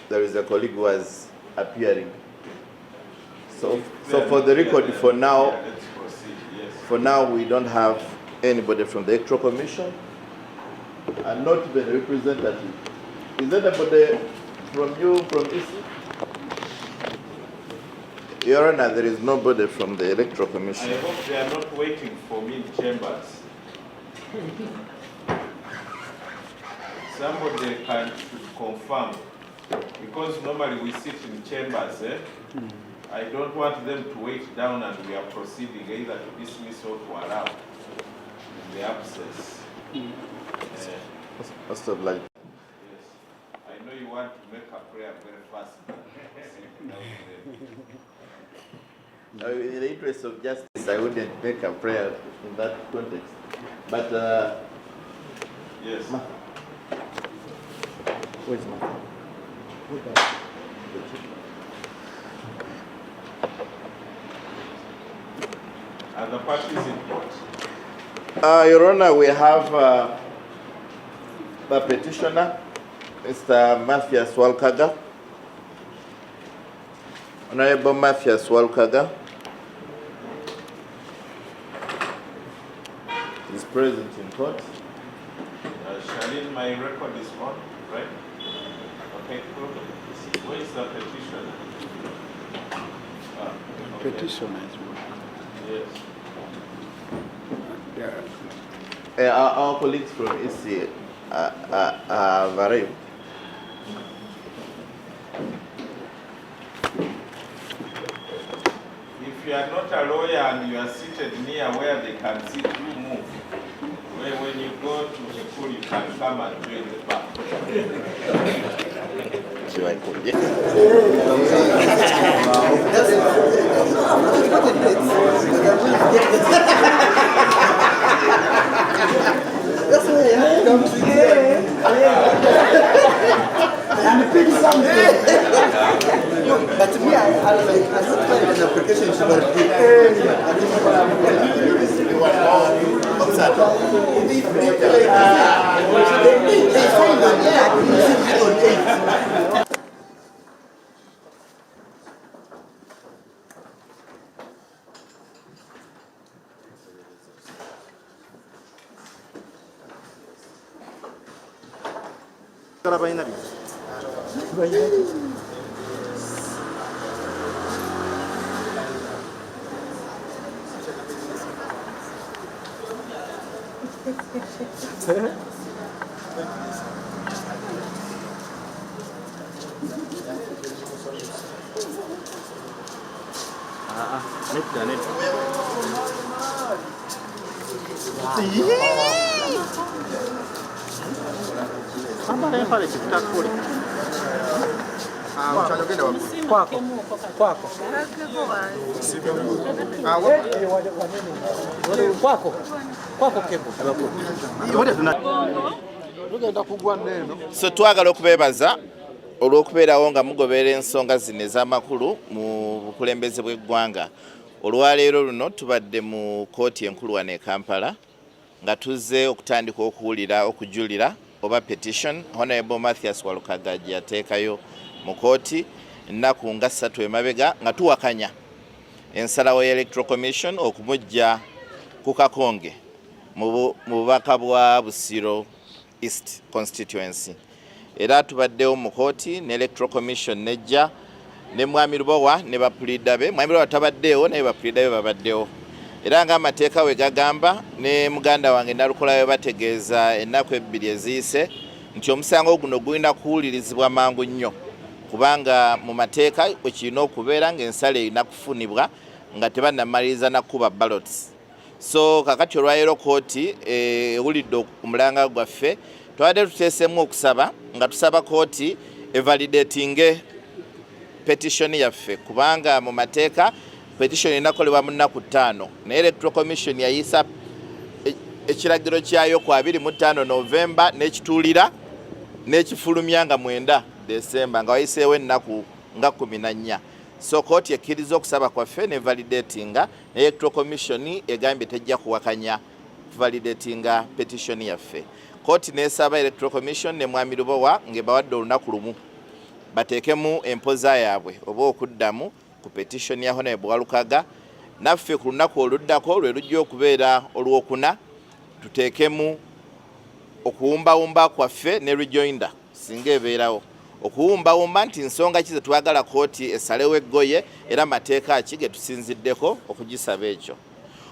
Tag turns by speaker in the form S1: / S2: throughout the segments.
S1: There is a colleague who was appearing. So for the record, for now, we don't have anybody from the Electoral Commission, and not even a representative. Is there anybody from you, from EC? Your Honor, there is nobody from the Electoral Commission.
S2: I hope they are not waiting for me in chambers. Somebody can confirm, because normally we sit in chambers. I don't want them to wait down and we are proceeding either to dismiss or to allow in the absence.
S1: Most of like.
S2: Yes. I know you want to make a prayer very fast.
S1: In the interest of justice, I wouldn't make a prayer in that context. But
S2: yes.
S1: Where's my?
S2: And the parties in court.
S1: Your Honor, we have the petitioner, Mr. Mathias Walkaga. Honorable Mathias Walkaga is present in court.
S2: Charlene, my record is on, right? Okay, cool. Where is the petitioner? Okay.
S3: Petitioner is
S2: Yes.
S1: Our colleagues from EC have arrived.
S2: If you are not a lawyer and you are seated near where they can see you move, when you go to the school, you can come and join the back.
S3: And pretty something. But me, I don't find an application to
S1: So twagala okubeebaza olw'okubeerawo nga mugoberera ensonga zino ez'amakulu mu bukulembeze bw'eggwanga. Olwaleero luno tubadde mu kkooti enkulu wano e Kampala nga tuzze okutandika okuwulira okujulira oba petition Honorable Mathias Walukaga gye yateekayo mu kkooti ennaku nga 3 emabega nga tuwakanya ensalawo ya Electoral Commission okumujja ku Kakonge mu bubaka bwa Busiro East Constituency. Era tubaddewo mu kkooti ne Electoral Commission nejja ne Mwami Lubowa ne bapulida be. Mwami Lubowa tabaddewo naye bapulida be babaddewo. Era nga amateeka we gagamba ne muganda wange Nalukolayo bategeeza ennaku 2 eziyise nti omusango guno gulina kuwulirizibwa mangu nnyo kubanga mu mateeka ekirina okubeera ng'ensala erina kufunibwa nga tebannamaliriza nakuba ballots. So kakati olwaleero kkooti ewulidde omulanga gwaffe tubadde tuteesemu okusaba nga tusaba kkooti evalidatinge petition yaffe kubanga mu mateeka petition inakolebwa mu nnaku 5 naye Electoral Commission yayisa ekiragiro kyayo ku 25 November n'ekituulira n'ekifulumya nga 9 December nga wayiseewo ennaku nga 14. So kkooti ekkiriza okusaba kwaffe ne validatinga ne Electoral Commission egambye tejja kuwakanya validatinga petition yaffe. Kkooti n'esaba Electoral Commission ne Mwami Lubowa ng'ebawadde olunaku lumu bateekemu empoza yaabwe oba okuddamu ku petition ya Honorable Walukaga. Naffe ku lunaku oluddako lwe lujja okubeera olwokuna tuteekemu okuwumbawumba kwaffe ne rejoinder singa ebeerawo okuwumbawumba nti nsonga ki ze twagala kkooti esalewo eggoye era mateeka ki ge tusinziddeko okugisaba ekyo.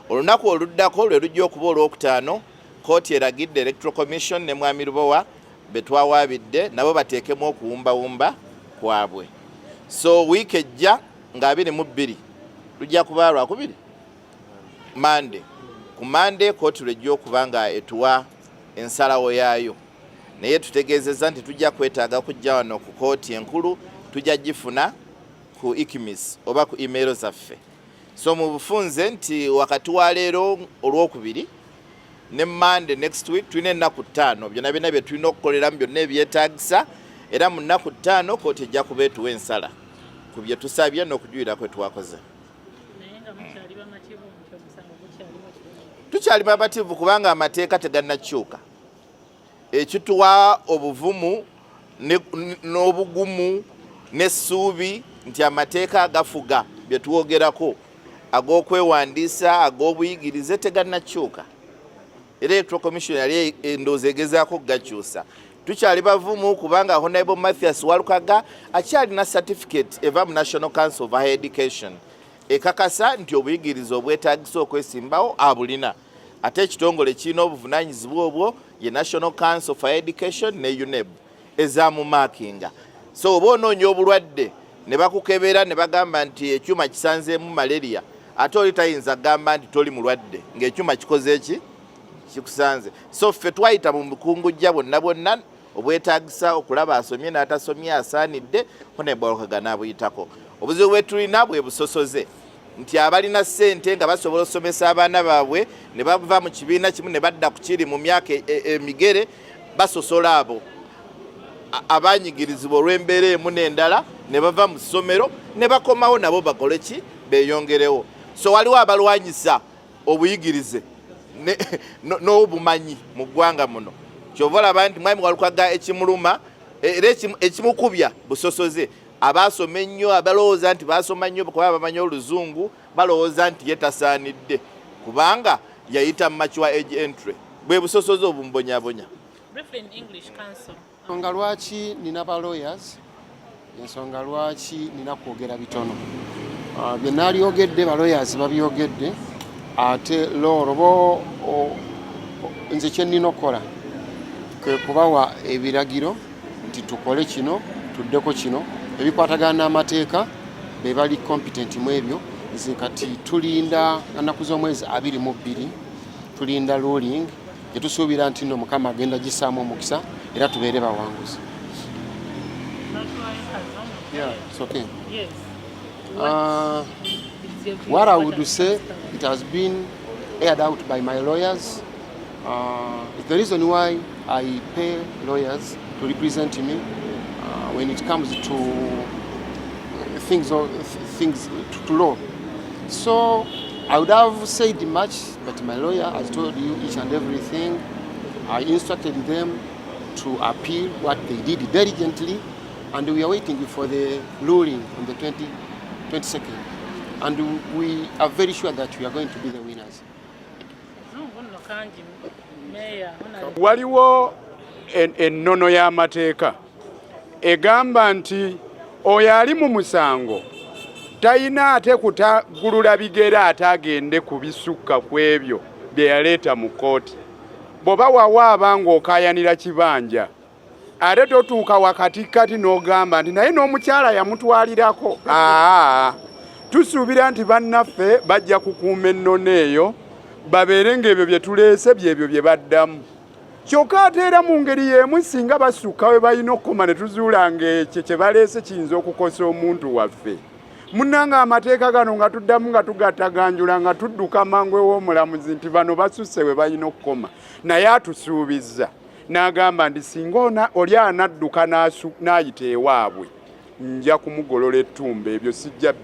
S1: Olunaku oluddako lwe lujja okuba olwokutaano kkooti eragidde Electoral Commission ne Mwami Lubowa betwawaabidde nabo bateekemu okuwumbawumba kwabwe. So wiiki ejja nga 22 lujja kuba Lwakubiri Monday. Ku Monday kkooti lwejja okuba nga etuwa ensalawo yaayo naye tutegeezezza nti tujja kwetaaga kujja wano ku kkooti enkulu tujja gifuna ku ICMIS oba ku email zaffe. So mu bufunze nti wakati wa leero olwokubiri ne Monday next week tulina ennaku 5 byonna byonna bye tulina okukoleramu byonna ebyetaagisa era mu nnaku 5 kkooti ejja kuba etuwa ensala ku bye tusabye n'okujulira kwe twakoze. Tukyali mabativu kubanga amateeka tegannakyuka. Ekituwa obuvumu n'obugumu n'essuubi nti amateeka agafuga bye tuwogerako ag'okwewandiisa ag'obuyigirize tegannakyuka. Electoral Commission yali endowooza egezaako okugakyusa. Tukyali bavumu kubanga Honorable Mathias Walukaga akyalina certificate eva mu National Council of Higher Education ekakasa nti obuyigirize obwetaagisa okwesimbawo abulina. Ate ekitongole kirina obuvunaanyizibwa obwo ye National Council of Higher Education ne UNEB ezaamumakinga. So oba onoonya obulwadde ne bakukebera ne bagamba nti ekyuma kisanzeemu malaria ate oli tayinza gamba nti toli mulwadde ng'ekyuma kikoze eki kikusanze. So ffe twayita mu bukungujja bwonna obwetaagisa okulaba asomye n'atasomye asaanidde Honorable Walukaga n'abuyitako. Obuzibu bwe tulina bwe busosoze nti abalina ssente nga basobola okusomesa abaana baabwe ne bava mu kibiina kimu ne badda ku kiri mu myaka emigere basosola abo abanyigirizibwa olw'embeera emu n'endala ne bava mu ssomero ne bakomawo nabo bakole ki beeyongerewo. So waliwo abalwanyisa obuyigirize n'obumanyi mu ggwanga muno. Kyova olaba nti Mwami Walukaga ekimuluma era ekimukubya busosoze. Abasoma ennyo abalowooza nti basoma nnyo kuba bamanyi Oluzungu balowooza nti ye tasaanidde kubanga yayita mu makiwa age entry. Bwe busosoze obumbonyabonya.
S4: Ensonga lwaki nina ba lawyers, ensonga lwaki nina kwogera bitono. Bye nalyogedde ba lawyers babyogedde ate lorobo nze kye nnina okukola kwe kubawa ebiragiro nti tukole kino tuddeko kino ebikwatagana n'amateeka be bali competent mu ebyo nze kati tulinda ennaku z'omwezi 22 tulinda ruling etusuubira nti nno Mukama agenda gisaamu omukisa era tubeere bawanguzi. Yeah, it's okay.
S5: Yes.
S4: What I would say, it has been aired out by my lawyers. It's the reason why I pay lawyers to represent me when it comes to things to law. So I would have said much, but my lawyer has told you each and everything. I instructed them to appeal what they did diligently, and we are waiting for the ruling on the 22nd. And we are very sure that we are going to be the winners.
S6: Waliwo ennono y'amateeka egamba nti oyo ali mu musango talina ate kutagulula bigere ate agende kubisukka ku ebyo bye yaleeta mu kkooti. Bw'oba wawaaba ng'okaayanira kibanja ate totuuka wakatikati n'ogamba nti naye n'omukyala yamutwalirako. Tusuubira nti bannaffe bajja kukuuma ennono eyo babeere ng'ebyo bye tuleese byebyo bye baddamu. Kyokka ate era mu ngeri y'emu singa basukka we balina okukoma ne tuzuula ng'ekyo kye baleese kiyinza okukosa omuntu waffe. Munnanga amateeka gano nga tuddamu nga tugattaganjula nga tudduka mangu ew'omulamuzi nti bano basusse we balina okukoma. Naye atusuubizza n'agamba nti singa oli anadduka n'ayita ewaabwe nja kumugolola ettumba, ebyo sijja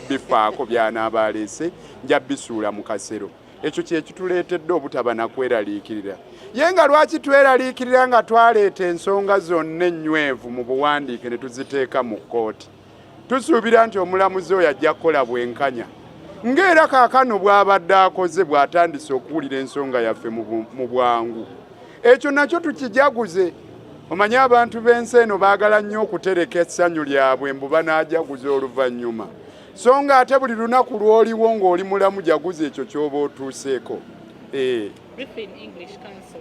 S6: bifaako by'anaaba aleese, nja bisuula mu kasero. Ekyo kye kituleetedde obutaba na kweraliikirira. Ye nga lwaki tweraliikirira nga twaleeta ensonga zonna ennywevu mu buwandiike ne tuziteeka mu kkooti. Tusuubira nti omulamuzi oyo ajja kukola bwenkanya. Ng'era kaakano bw'abadde akoze bw'atandise okuwulira ensonga yaffe mu bwangu. Ekyo nakyo tukijaguze. Omanyi abantu b'ensi eno baagala nnyo okutereka essanyu lyabwe mbu banaajaguza oluvannyuma. So nga ate buli lunaku lw'oliwo ng'oli mulamu jaguza ekyo ky'oba otuuseeko.
S5: Brief in English, Council.